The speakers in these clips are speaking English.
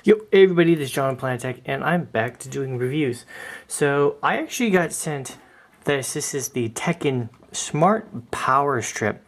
Yo, hey everybody, this is John Planet Tech, and I'm back to doing reviews. So, I actually got sent this. This is the Teckin Smart Power Strip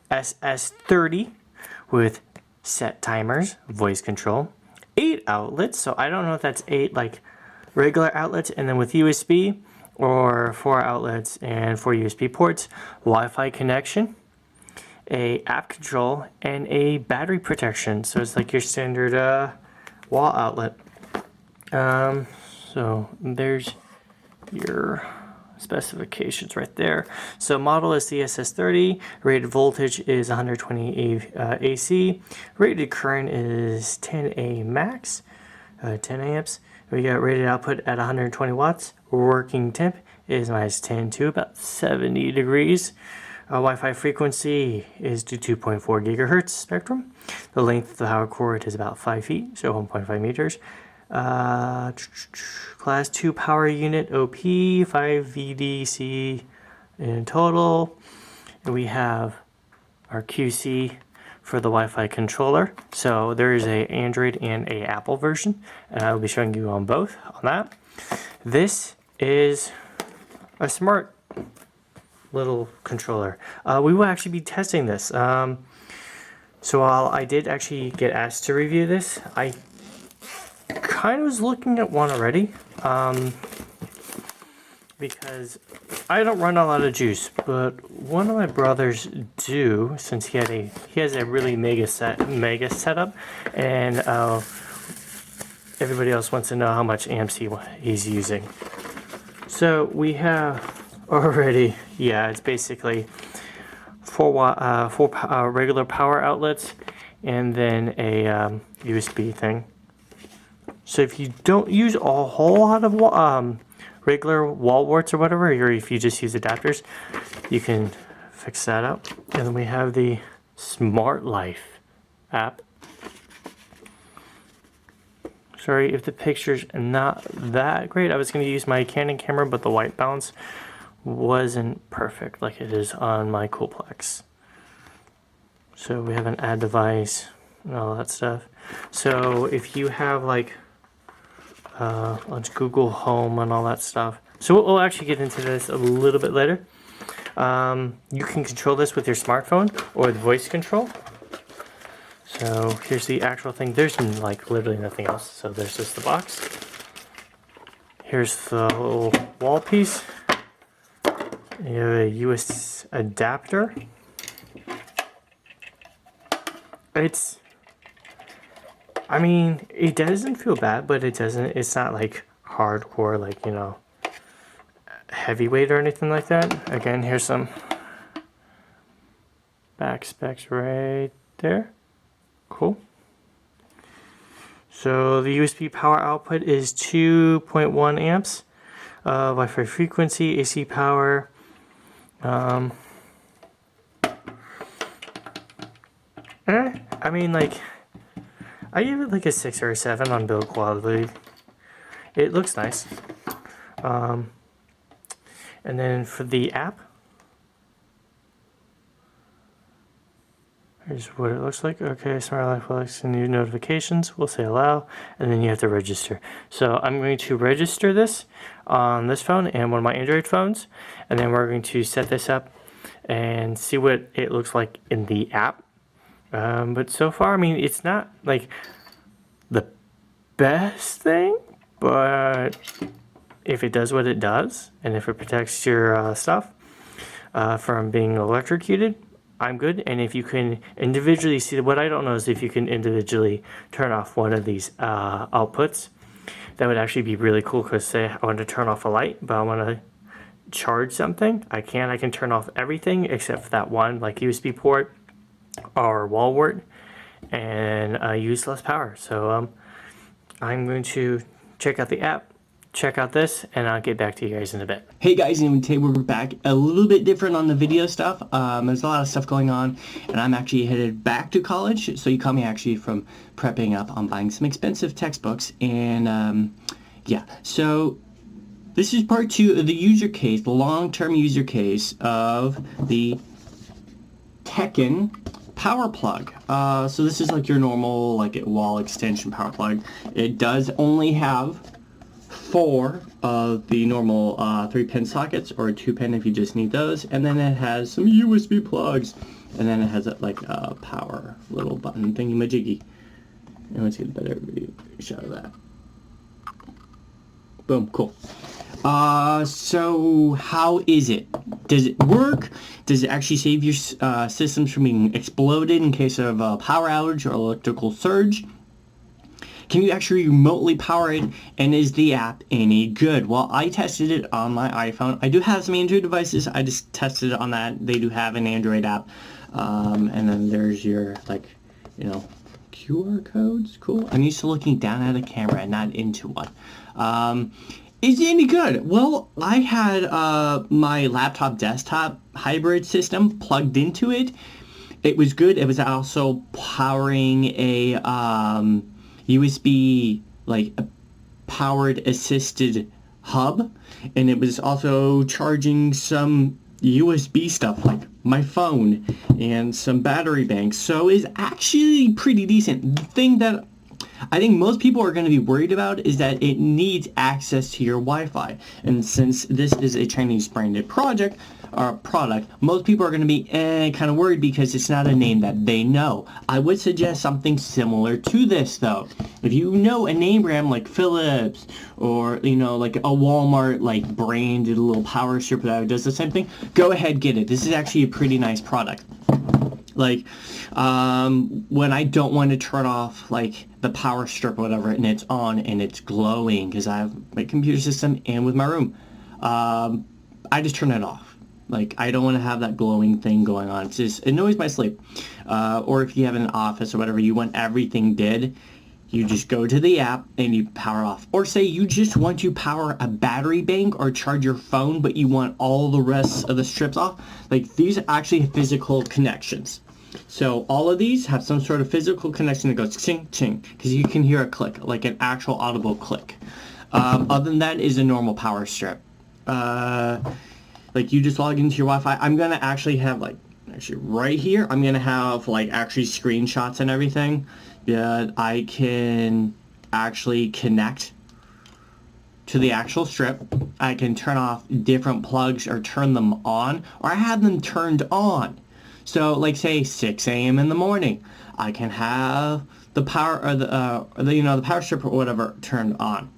SS30 with set timers, voice control, 8 outlets. So, I don't know if that's 8 like regular outlets, and then with USB, or 4 outlets and 4 USB ports, Wi-Fi connection, a app control, and a battery protection. So, it's like your standard wall outlet. So there's your specifications right there. So model is the SS30, rated voltage is 120 AC, rated current is 10A max, 10 amps. We got rated output at 120 watts. Working temp is -10 to about 70 degrees. Wi-Fi frequency is to 2.4 gigahertz spectrum. The length of the power cord is about 5 feet, so 1.5 meters. Class 2 power unit OP, 5 VDC in total. And we have our QC for the Wi-Fi controller. So there is a Android and a Apple version, and I will be showing you on both on that. This is a smart little controller. We will actually be testing this. So while I did actually get asked to review this, I kind of was looking at one already, because I don't run a lot of juice, but one of my brothers do, since he has a really mega setup, and everybody else wants to know how much amps he's using. So we have already, yeah, it's basically four regular power outlets and then a USB thing. So if you don't use a whole lot of regular wall warts or whatever, or if you just use adapters, you can fix that up. And then we have the Smart Life app. Sorry if the picture's not that great. I was going to use my Canon camera, but the white balance wasn't perfect like it is on my Coolplex. So we have an add device and all that stuff. So if you have like let's Google Home and all that stuff. So we'll actually get into this a little bit later. You can control this with your smartphone or with voice control. So here's the actual thing. There's like literally nothing else. So there's just the box. Here's the little wall piece. You have a US adapter. I mean, it doesn't feel bad, but it's not like hardcore, like, you know, heavyweight or anything like that. Again, here's some back specs right there. Cool. So the USB power output is 2.1 amps. Wi-Fi frequency, AC power. I mean, like, I give it like a 6 or a 7 on build quality. It looks nice. And then for the app, here's what it looks like. Okay, Smart Life will send you notifications. We'll say allow, and then you have to register. So I'm going to register this on this phone and one of my Android phones, and then we're going to set this up and see what it looks like in the app. But so far, I mean, it's not like the best thing, but if it does what it does, and if it protects your stuff from being electrocuted, I'm good. And if you can individually see, what I don't know is if you can individually turn off one of these outputs, that would actually be really cool. Because say I want to turn off a light, but I want to charge something, I can turn off everything except for that one, like USB port or wall wart, and use less power. So I'm going to check out the app, check out this, and I'll get back to you guys in a bit. Hey guys, and today we're back a little bit different on the video stuff. There's a lot of stuff going on, and I'm actually headed back to college, so you caught me actually from prepping up on buying some expensive textbooks, and yeah, so this is part 2 of the user case, the long-term user case of the Teckin power plug. So this is like your normal like wall extension power plug. It does only have 4 of the normal 3-pin sockets, or 2-pin if you just need those, and then it has some USB plugs, and then it has like a power little button thingy majiggy. And let's get a better video shot of that. Boom, cool. So how is it? Does it work? Does it actually save your systems from being exploded in case of a power outage or electrical surge? Can you actually remotely power it, and is the app any good? Well, I tested it on my iPhone. I do have some Android devices. I just tested it on that. They do have an Android app. And then there's your, like, you know, QR codes. Cool. I'm used to looking down at a camera and not into one. Is it any good? Well, I had my laptop desktop hybrid system plugged into it. It was good. It was also powering a USB, like a powered assisted hub, and it was also charging some USB stuff like my phone and some battery banks. So it's actually pretty decent. The thing that I think most people are going to be worried about is that it needs access to your Wi-Fi, and since this is a Chinese branded product, most people are going to be kind of worried because it's not a name that they know. I would suggest something similar to this though. If you know a name brand like Philips, or you know, like a Walmart like branded little power strip that does the same thing, go ahead, get it. This is actually a pretty nice product. Like when I don't want to turn off like the power strip or whatever, and it's on and it's glowing because I have my computer system and with my room, I just turn it off. Like, I don't want to have that glowing thing going on. It just annoys my sleep. Or if you have an office or whatever, you want everything dead, you just go to the app and you power off. Or say you just want to power a battery bank or charge your phone, but you want all the rest of the strips off. Like, these actually have physical connections. So all of these have some sort of physical connection that goes ching ching, because you can hear a click, like an actual audible click. Other than that is a normal power strip. Like, you just log into your Wi-Fi. I'm gonna actually have like, actually right here, I'm gonna have like actually screenshots and everything that I can actually connect to the actual strip. I can turn off different plugs or turn them on, or I have them turned on. So like say 6 a.m. in the morning, I can have the power or the you know, the power strip or whatever turned on,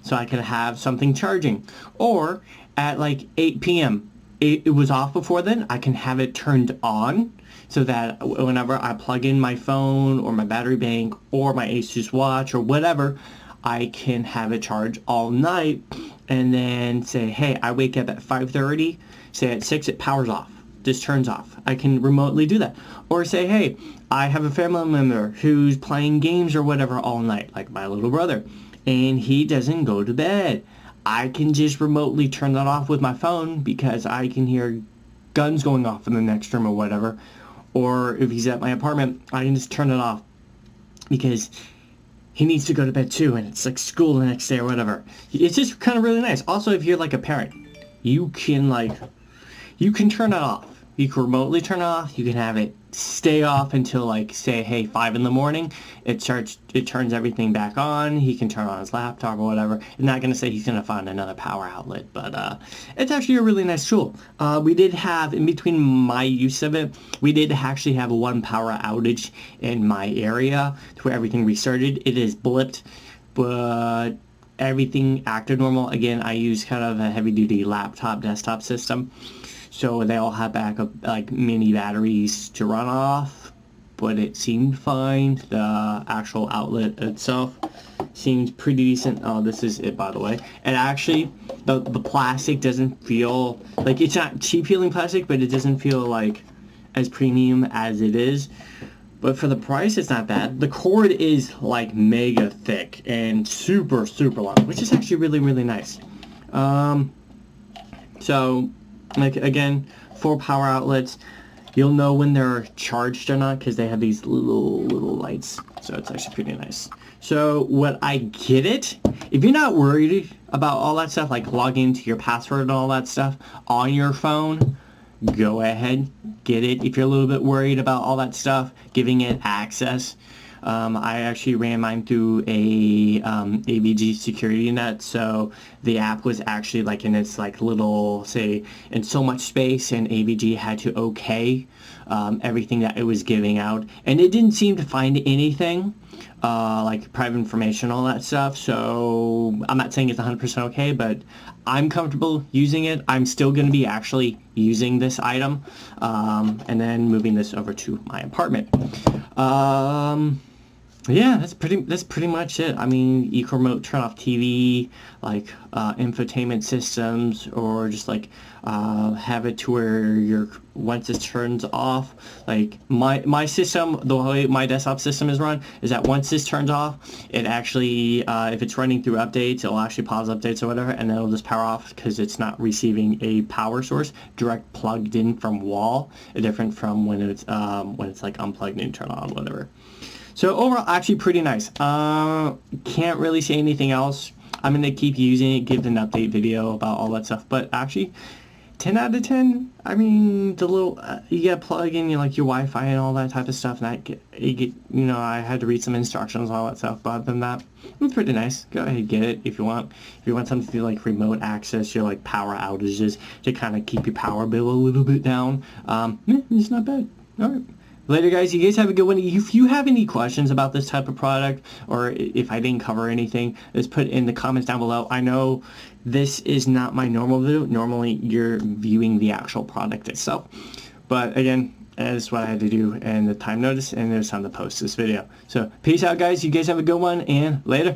so I can have something charging. Or at like 8 p.m. It was off before then, I can have it turned on so that whenever I plug in my phone or my battery bank or my Asus watch or whatever, I can have it charge all night, and then say, hey, I wake up at 5:30, say at 6 it powers off, just turns off. I can remotely do that. Or say, hey, I have a family member who's playing games or whatever all night, like my little brother, and he doesn't go to bed. I can just remotely turn that off with my phone because I can hear guns going off in the next room or whatever. Or if he's at my apartment, I can just turn it off because he needs to go to bed too, and it's like school the next day or whatever. It's just kind of really nice. Also, if you're like a parent, you can turn it off. You can remotely turn it off. You can have it stay off until like, say, hey, 5 in the morning. It turns everything back on. He can turn on his laptop or whatever. I'm not going to say he's going to find another power outlet, but it's actually a really nice tool. We did have, in between my use of it, we did actually have one power outage in my area to where everything restarted. It is blipped, but everything acted normal. Again, I use kind of a heavy-duty laptop desktop system, so they all have backup like mini batteries to run off, but it seemed fine. The actual outlet itself seems pretty decent. Oh, this is it, by the way. And actually, the plastic doesn't feel like, it's not cheap feeling plastic, but it doesn't feel like as premium as it is. But for the price, it's not bad. The cord is like mega thick and super, super long, which is actually really, really nice. So, like, again, 4 power outlets. You'll know when they're charged or not because they have these little lights. So it's actually pretty nice. So what I get it, if you're not worried about all that stuff, like logging into your password and all that stuff on your phone, go ahead, get it. If you're a little bit worried about all that stuff, giving it access, I actually ran mine through a AVG security net, so the app was actually like in its like little, say, in so much space, and AVG had to okay everything that it was giving out, and it didn't seem to find anything like private information, all that stuff. So I'm not saying it's 100% okay, but I'm comfortable using it. I'm still going to be actually using this item, and then moving this over to my apartment. Yeah, that's pretty much it. I mean, you can remote turn off TV, like infotainment systems, or just like have it to where once it turns off, like my system, the way my desktop system is run, is that once this turns off, it actually, if it's running through updates, it'll actually pause updates or whatever, and then it'll just power off because it's not receiving a power source direct plugged in from wall, different from when it's like unplugged and turn on, whatever. So overall, actually pretty nice. Can't really say anything else. I'm going to keep using it, give an update video about all that stuff. But actually, 10 out of 10. I mean, the little, you got to plug in your Wi-Fi and all that type of stuff. And I had to read some instructions and all that stuff. But other than that, it's pretty nice. Go ahead and get it if you want. If you want something to do like remote access, your like power outages to kind of keep your power bill a little bit down. It's not bad. All right. Later, guys. You guys have a good one. If you have any questions about this type of product, or if I didn't cover anything, just put it in the comments down below. I know this is not my normal video. Normally, you're viewing the actual product itself. But again, that's what I had to do, and the time notice, and it was time to post this video. So, peace out, guys. You guys have a good one, and later.